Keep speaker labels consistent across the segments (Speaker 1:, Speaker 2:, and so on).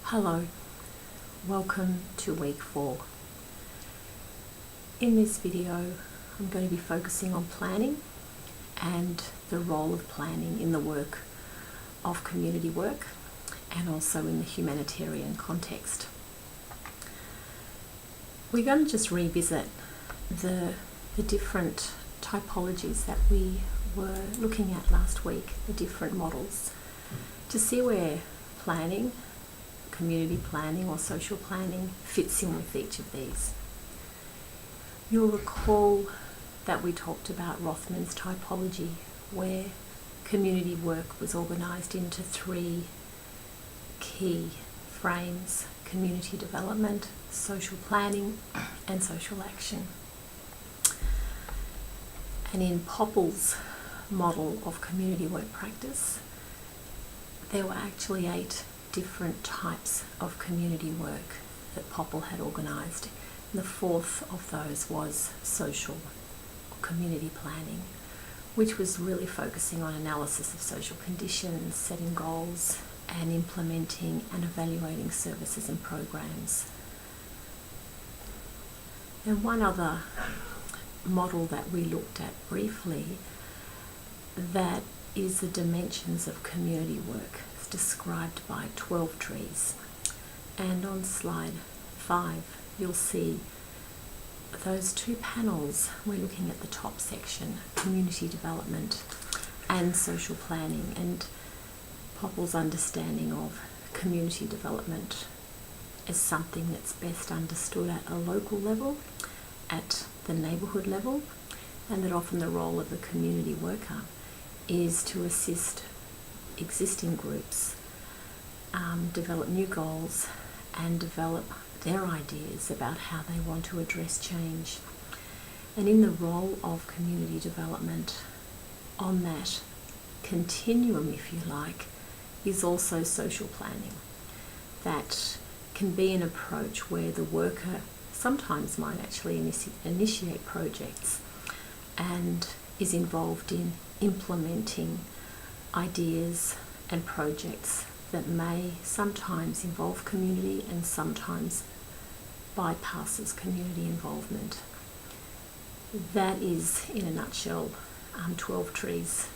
Speaker 1: Hello, welcome to week 4. In this video, I'm going to be focusing on planning and the role of planning in the work of community work and also in the humanitarian context. We're going to just revisit the different typologies that we were looking at last week, the different models, to see where planning, community planning or social planning fits in with each of these. You'll recall that we talked about Rothman's typology, where community work was organised into 3 key frames: community development, social planning and social action. And in Popple's model of community work practice, there were actually 8 different types of community work that Popple had organised. And the 4th of those was social or community planning, which was really focusing on analysis of social conditions, setting goals and implementing and evaluating services and programs. And one other model that we looked at briefly that is the dimensions of community work, described by 12 trees. And on slide 5 you'll see those 2 panels. We're looking at the top section, community development and social planning, and Popple's understanding of community development as something that's best understood at a local level, at the neighbourhood level, and that often the role of the community worker is to assist existing groups develop new goals and develop their ideas about how they want to address change. And in the role of community development on that continuum, if you like, is also social planning. That can be an approach where the worker sometimes might actually initiate projects and is involved in implementing ideas and projects that may sometimes involve community and sometimes bypasses community involvement. That is, in a nutshell, 12 trees,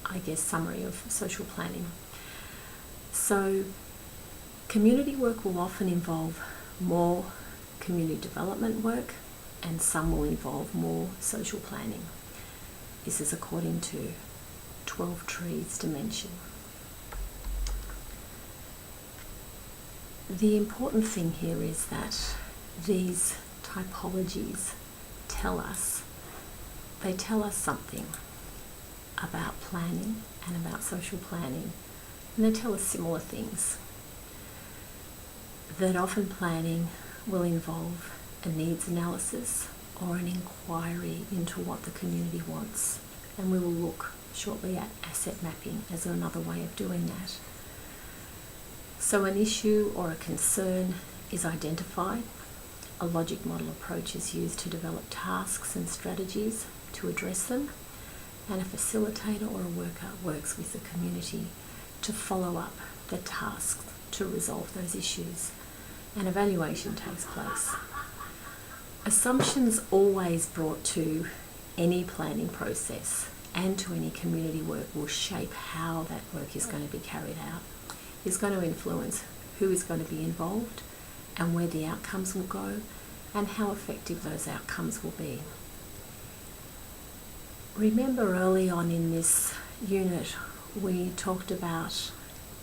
Speaker 1: I guess, summary of social planning. So community work will often involve more community development work and some will involve more social planning. This is according to 12 trees dimension. The important thing here is that these typologies tell us something about planning and about social planning, and they tell us similar things. That often planning will involve a needs analysis or an inquiry into what the community wants, and we will look shortly at asset mapping as another way of doing that. So an issue or a concern is identified. A logic model approach is used to develop tasks and strategies to address them, and a facilitator or a worker works with the community to follow up the tasks to resolve those issues. An evaluation takes place. Assumptions always brought to any planning process and to any community work will shape how that work is going to be carried out. It's going to influence who is going to be involved and where the outcomes will go and how effective those outcomes will be. Remember early on in this unit we talked about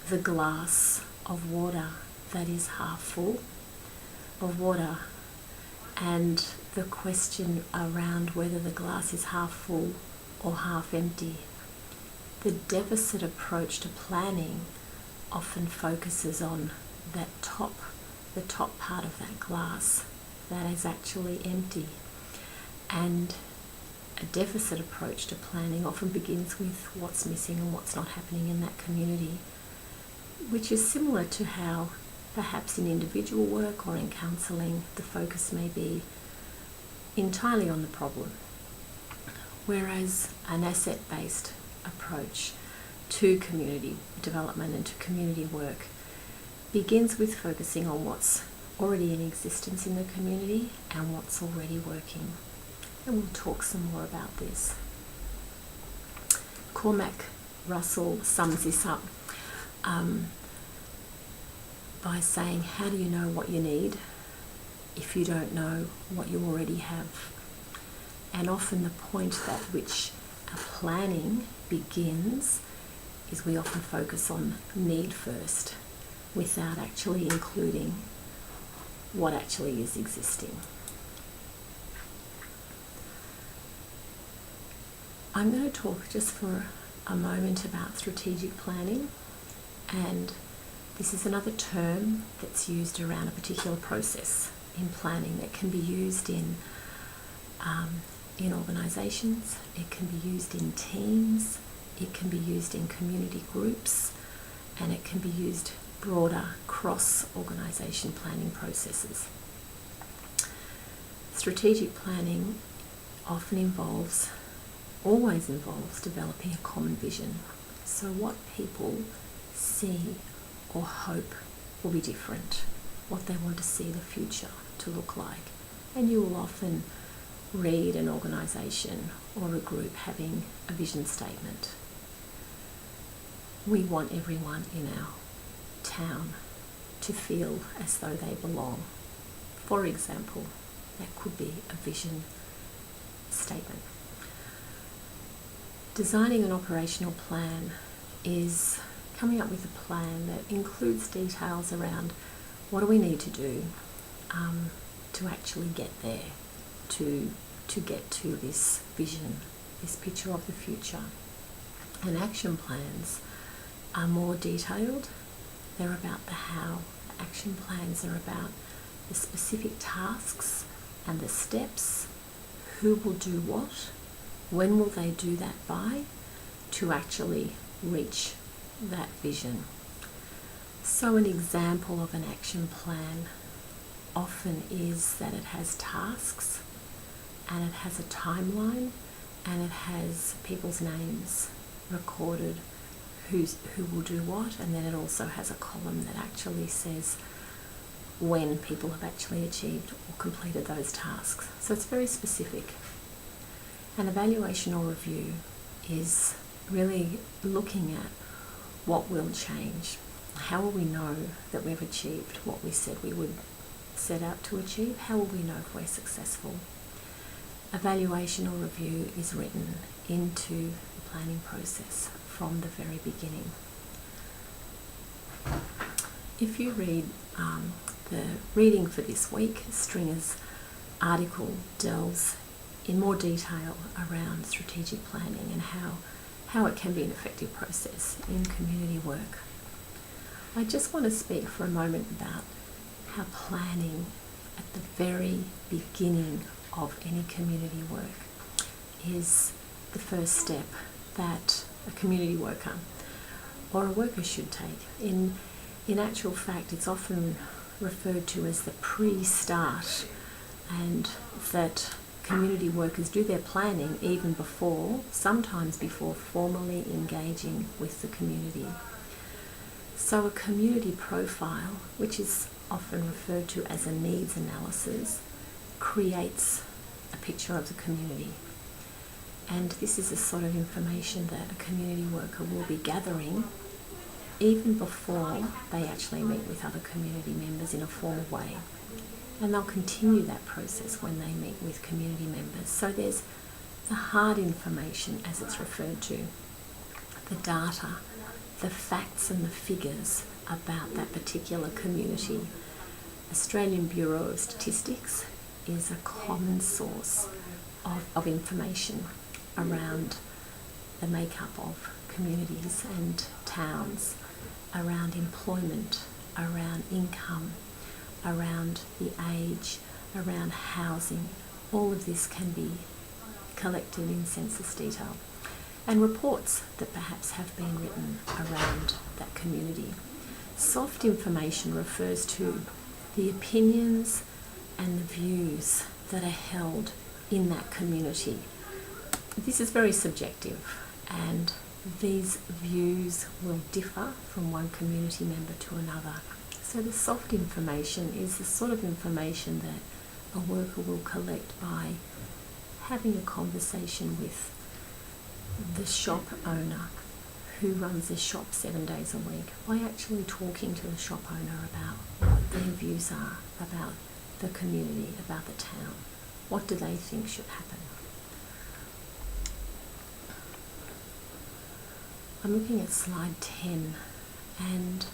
Speaker 1: the glass of water that is half full of water, and the question around whether the glass is half full or half empty. The deficit approach to planning often focuses on the top part of that glass that is actually empty, and a deficit approach to planning often begins with what's missing and what's not happening in that community, which is similar to how perhaps in individual work or in counselling the focus may be entirely on the problem, whereas an asset-based approach to community development and to community work begins with focusing on what's already in existence in the community and what's already working. And we'll talk some more about this. Cormac Russell sums this up by saying, how do you know what you need if you don't know what you already have? And often the point at which our planning begins is we often focus on need first without actually including what actually is existing. I'm going to talk just for a moment about strategic planning, and this is another term that's used around a particular process in planning that can be used in organisations, it can be used in teams, it can be used in community groups, and it can be used broader cross-organisation planning processes. Strategic planning always involves developing a common vision. So what people see or hope will be different, what they want to see the future to look like. And you will often read an organisation or a group having a vision statement. We want everyone in our town to feel as though they belong. For example, that could be a vision statement. Designing an operational plan is coming up with a plan that includes details around what do we need to do to actually get there, to get to this vision, this picture of the future. And action plans are more detailed. They're about the how. Action plans are about the specific tasks and the steps, who will do what, when will they do that by, to actually reach that vision. So an example of an action plan often is that it has tasks and it has a timeline and it has people's names recorded, who will do what, and then it also has a column that actually says when people have actually achieved or completed those tasks. So it's very specific. An evaluation or review is really looking at what will change. How will we know that we've achieved what we said we would set out to achieve? How will we know if we're successful? Evaluation or review is written into the planning process from the very beginning. If you read the reading for this week, Stringer's article delves in more detail around strategic planning and how it can be an effective process in community work. I just want to speak for a moment about how planning at the very beginning of any community work is the first step that a community worker or a worker should take. In actual fact, it's often referred to as the pre-start, and that community workers do their planning even before, sometimes before formally engaging with the community. So a community profile, which is often referred to as a needs analysis, creates a picture of the community. And this is the sort of information that a community worker will be gathering even before they actually meet with other community members in a formal way. And they'll continue that process when they meet with community members. So there's the hard information, as it's referred to, the data, the facts and the figures about that particular community. Australian Bureau of Statistics is a common source of information around the makeup of communities and towns, around employment, around income, around the age, around housing. All of this can be collected in census detail, and reports that perhaps have been written around that community. Soft information refers to the opinions and the views that are held in that community. This is very subjective, and these views will differ from one community member to another. So the soft information is the sort of information that a worker will collect by having a conversation with the shop owner who runs the shop 7 days a week, by actually talking to the shop owner about what their views are about the community, about the town. What do they think should happen? I'm looking at slide 10, and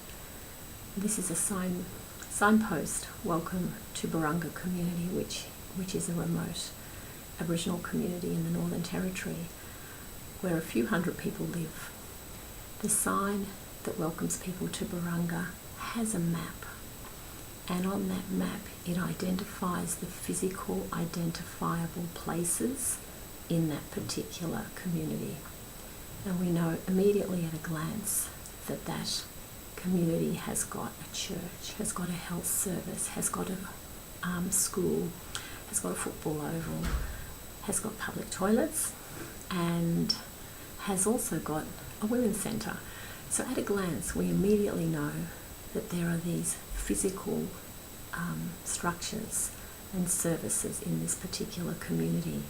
Speaker 1: this is a signpost, welcome to Barunga community, which is a remote Aboriginal community in the Northern Territory where a few hundred people live. The sign that welcomes people to Barunga has a map, and on that map it identifies the physical identifiable places in that particular community. And we know immediately at a glance that that community has got a church, has got a health service, has got a school, has got a football oval, has got public toilets, and has also got a women's centre. So at a glance we immediately know that there are these physical structures and services in this particular community.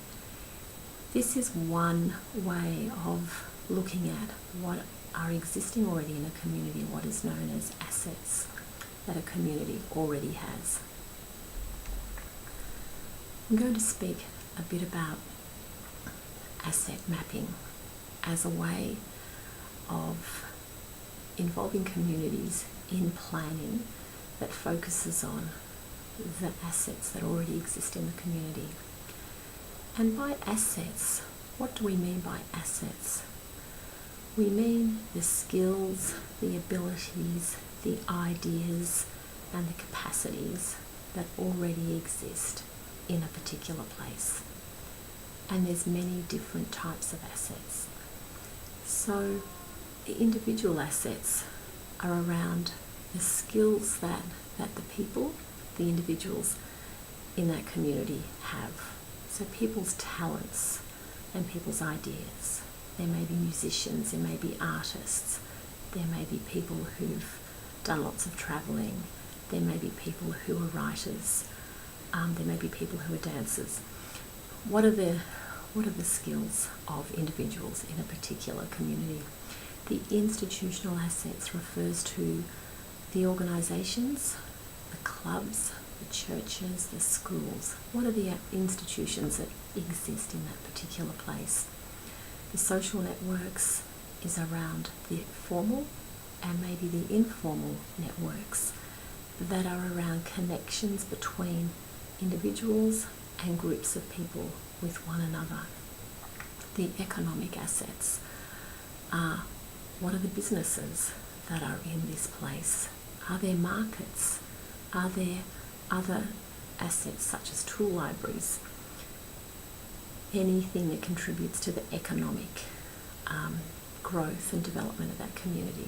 Speaker 1: This is one way of looking at what are existing already in a community, what is known as assets that a community already has. I'm going to speak a bit about asset mapping as a way of involving communities in planning that focuses on the assets that already exist in the community. And by assets, what do we mean by assets? We mean the skills, the abilities, the ideas, and the capacities that already exist in a particular place. And there's many different types of assets. So the individual assets are around the skills that the people, the individuals in that community have. So people's talents and people's ideas. There may be musicians, there may be artists, there may be people who've done lots of travelling, there may be people who are writers, there may be people who are dancers. What are the skills of individuals in a particular community? The institutional assets refers to the organisations, the clubs, the churches, the schools. What are the institutions that exist in that particular place? The social networks is around the formal and maybe the informal networks that are around connections between individuals and groups of people with one another. The economic assets are, what are the businesses that are in this place? Are there markets? Are there other assets such as tool libraries? Anything that contributes to the economic growth and development of that community.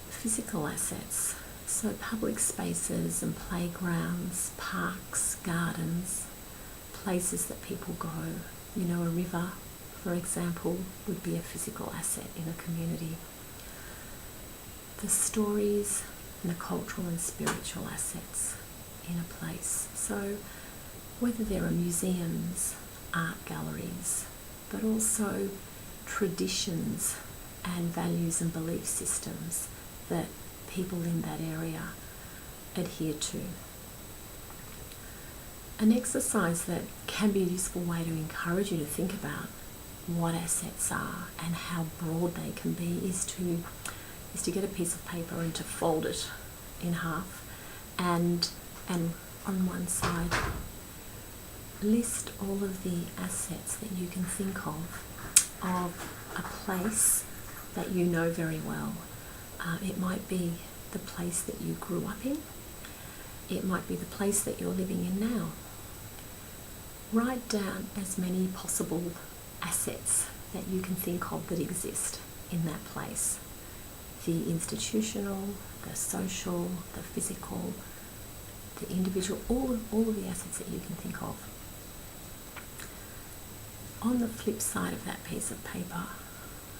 Speaker 1: Physical assets, so public spaces and playgrounds, parks, gardens, places that people go. You know, a river, for example, would be a physical asset in a community. The stories and the cultural and spiritual assets in a place. So whether there are museums, art galleries, but also traditions and values and belief systems that people in that area adhere to. An exercise that can be a useful way to encourage you to think about what assets are and how broad they can be is to get a piece of paper and to fold it in half, and on one side list all of the assets that you can think of a place that you know very well. It might be the place that you grew up in. It might be the place that you're living in now. Write down as many possible assets that you can think of that exist in that place. The institutional, the social, the physical, the individual, all of the assets that you can think of. On the flip side of that piece of paper,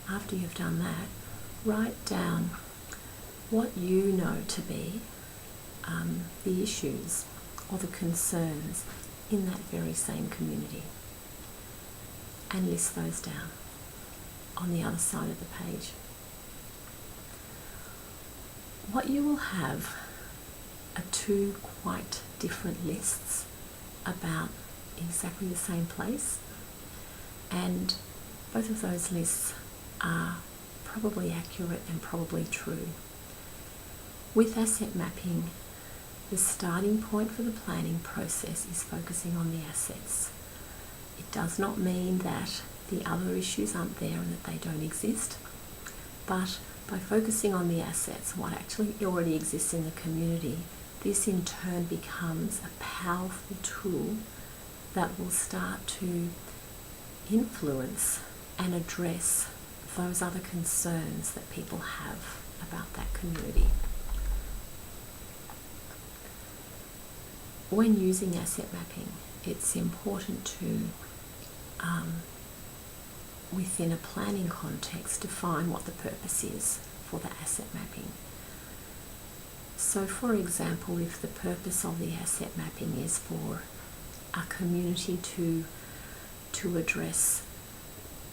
Speaker 1: after you've done that, write down what you know to be the issues or the concerns in that very same community, and list those down on the other side of the page. What you will have are two quite different lists about exactly the same place, and both of those lists are probably accurate and probably true. With asset mapping, the starting point for the planning process is focusing on the assets. It does not mean that the other issues aren't there and that they don't exist, but by focusing on the assets, what actually already exists in the community, this in turn becomes a powerful tool that will start to influence and address those other concerns that people have about that community. When using asset mapping, it's important to, within a planning context, define what the purpose is for the asset mapping. So, for example, if the purpose of the asset mapping is for a community to address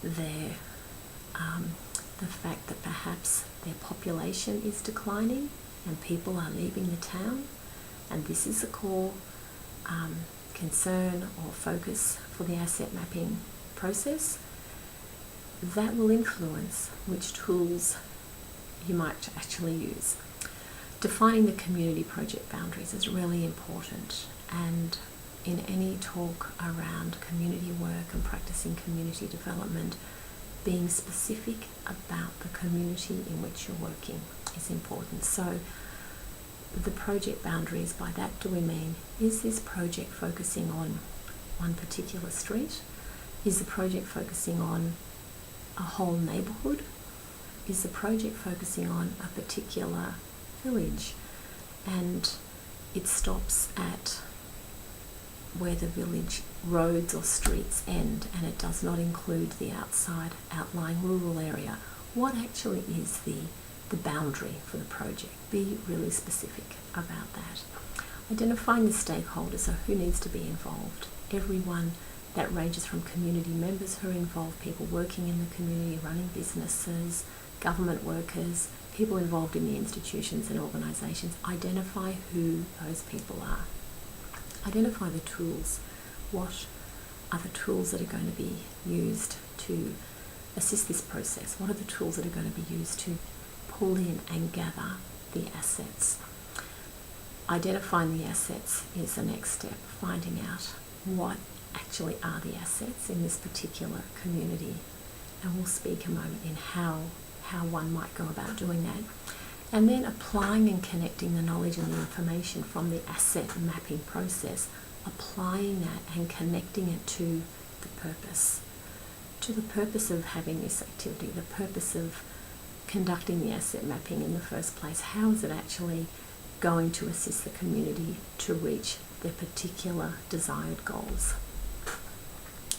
Speaker 1: their the fact that perhaps their population is declining and people are leaving the town, and this is a core concern or focus for the asset mapping process, that will influence which tools you might actually use. Defining the community project boundaries is really important, and in any talk around community work and practicing community development, being specific about the community in which you're working is important. So the project boundaries, by that do we mean, is this project focusing on one particular street? Is the project focusing on a whole neighbourhood? Is the project focusing on a particular village, and it stops at where the village roads or streets end and it does not include the outside outlying rural area? What actually is the boundary for the project? Be really specific about that. Identifying the stakeholders, so who needs to be involved. Everyone, that ranges from community members who are involved, people working in the community, running businesses, government workers, people involved in the institutions and organisations. Identify who those people are. Identify the tools. What are the tools that are going to be used to assist this process? What are the tools that are going to be used to pull in and gather the assets? Identifying the assets is the next step. Finding out what actually are the assets in this particular community. And we'll speak a moment in how one might go about doing that. And then applying and connecting the knowledge and the information from the asset mapping process, applying that and connecting it to the purpose of having this activity, the purpose of conducting the asset mapping in the first place. How is it actually going to assist the community to reach their particular desired goals?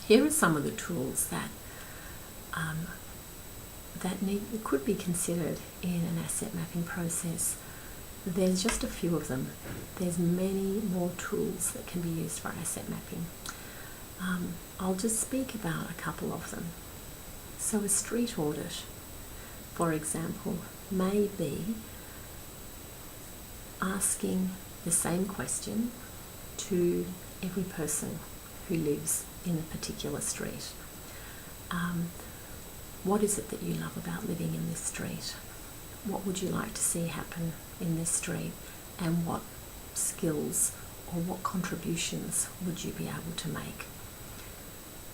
Speaker 1: Here are some of the tools that could be considered in an asset mapping process. There's just a few of them. There's many more tools that can be used for asset mapping. I'll just speak about a couple of them. So a street audit, for example, may be asking the same question to every person who lives in a particular street. What is it that you love about living in this street? What would you like to see happen in this street? And what skills or what contributions would you be able to make?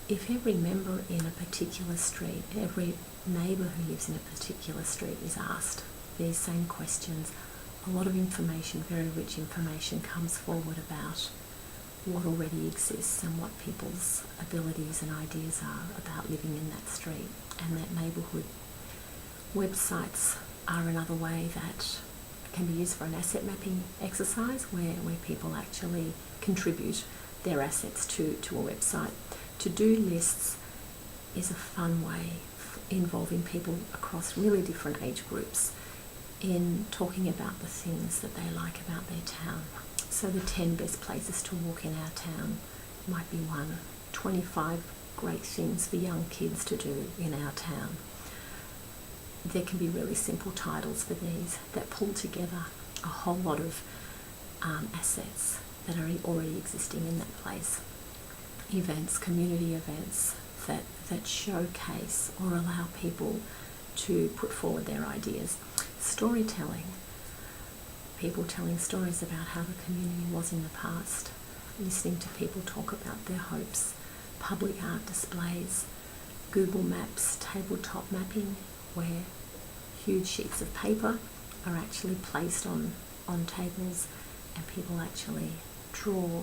Speaker 1: If every member in a particular street, every neighbour who lives in a particular street is asked these same questions, a lot of information, very rich information, comes forward about what already exists and what people's abilities and ideas are about living in that street and that neighbourhood. Websites are another way that can be used for an asset mapping exercise where people actually contribute their assets to a website. To-do lists is a fun way involving people across really different age groups. in talking about the things that they like about their town. So the 10 best places to walk in our town might be one. 25 great things for young kids to do in our town. There can be really simple titles for these that pull together a whole lot of assets that are already existing in that place. Events, community events that showcase or allow people to put forward their ideas. Storytelling, people telling stories about how the community was in the past, listening to people talk about their hopes, public art displays, Google Maps, tabletop mapping, where huge sheets of paper are actually placed on tables and people actually draw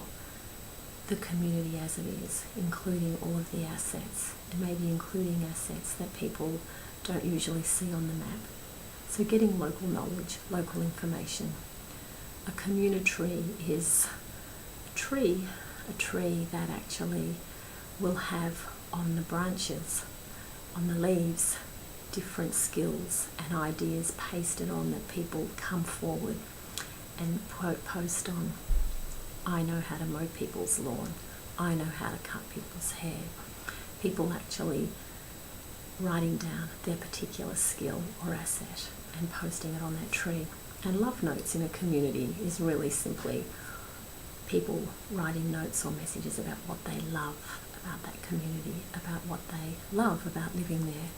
Speaker 1: the community as it is, including all of the assets, and maybe including assets that people don't usually see on the map. So getting local knowledge, local information. A community tree is a tree that actually will have on the branches, on the leaves, different skills and ideas pasted on that people come forward and post on. I know how to mow people's lawn. I know how to cut people's hair. People actually writing down their particular skill or asset and posting it on that tree. And love notes in a community is really simply people writing notes or messages about what they love about that community, about what they love about living there.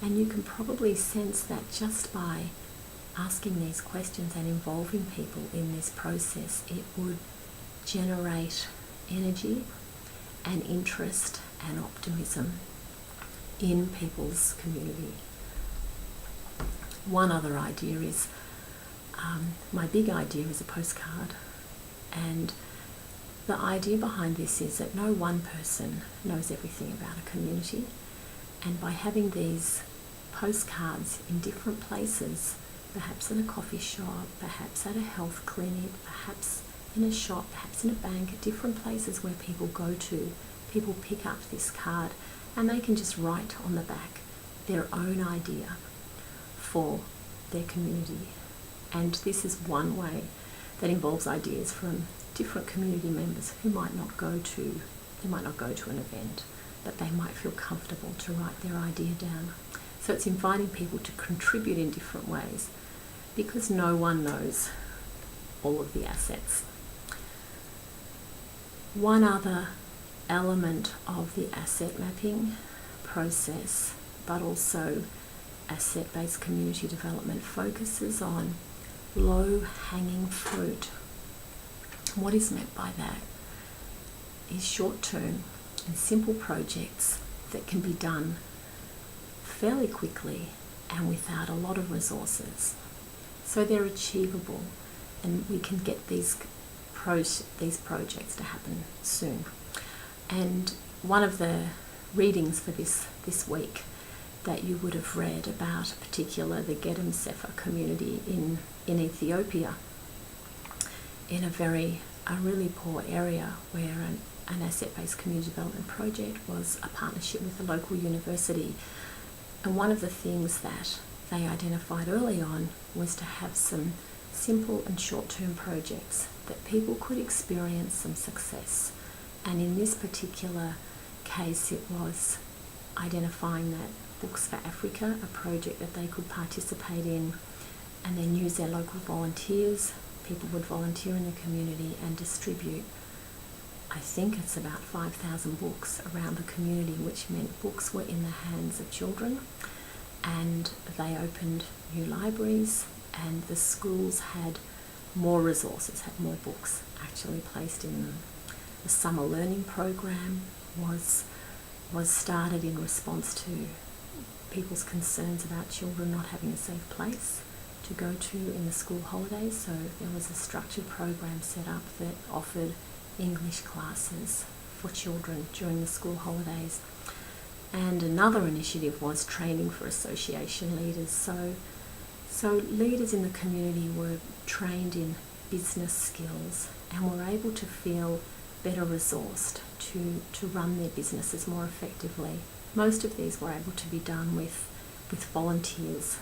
Speaker 1: And you can probably sense that just by asking these questions and involving people in this process, it would generate energy and interest and optimism in people's community. One other idea is, my big idea is a postcard, and the idea behind this is that no one person knows everything about a community, and by having these postcards in different places, perhaps in a coffee shop, perhaps at a health clinic, perhaps in a shop, perhaps in a bank, at different places where people go to, people pick up this card and they can just write on the back their own idea for their community. And this is one way that involves ideas from different community members who might not go to an event, but they might feel comfortable to write their idea down. So it's inviting people to contribute in different ways, because no one knows all of the assets. One other element of the asset mapping process, but also asset-based community development, focuses on low-hanging fruit. What is meant by that is short-term and simple projects that can be done fairly quickly and without a lot of resources. So they're achievable, and we can get these projects to happen soon. And one of the readings for this week that you would have read about, the Gedem Sefer community in Ethiopia, in a really poor area where an asset-based community development project was a partnership with a local university. And one of the things that they identified early on was to have some simple and short-term projects that people could experience some success. And in this particular case, it was identifying that Books for Africa, a project that they could participate in and then use their local volunteers. People would volunteer in the community and distribute, I think it's about 5,000 books around the community, which meant books were in the hands of children, and they opened new libraries, and the schools had more resources, had more books actually placed in them. The summer learning program was started in response to people's concerns about children not having a safe place to go to in the school holidays. So there was a structured program set up that offered English classes for children during the school holidays. And another initiative was training for association leaders. So leaders in the community were trained in business skills and were able to feel better resourced to run their businesses more effectively. Most of these were able to be done with volunteers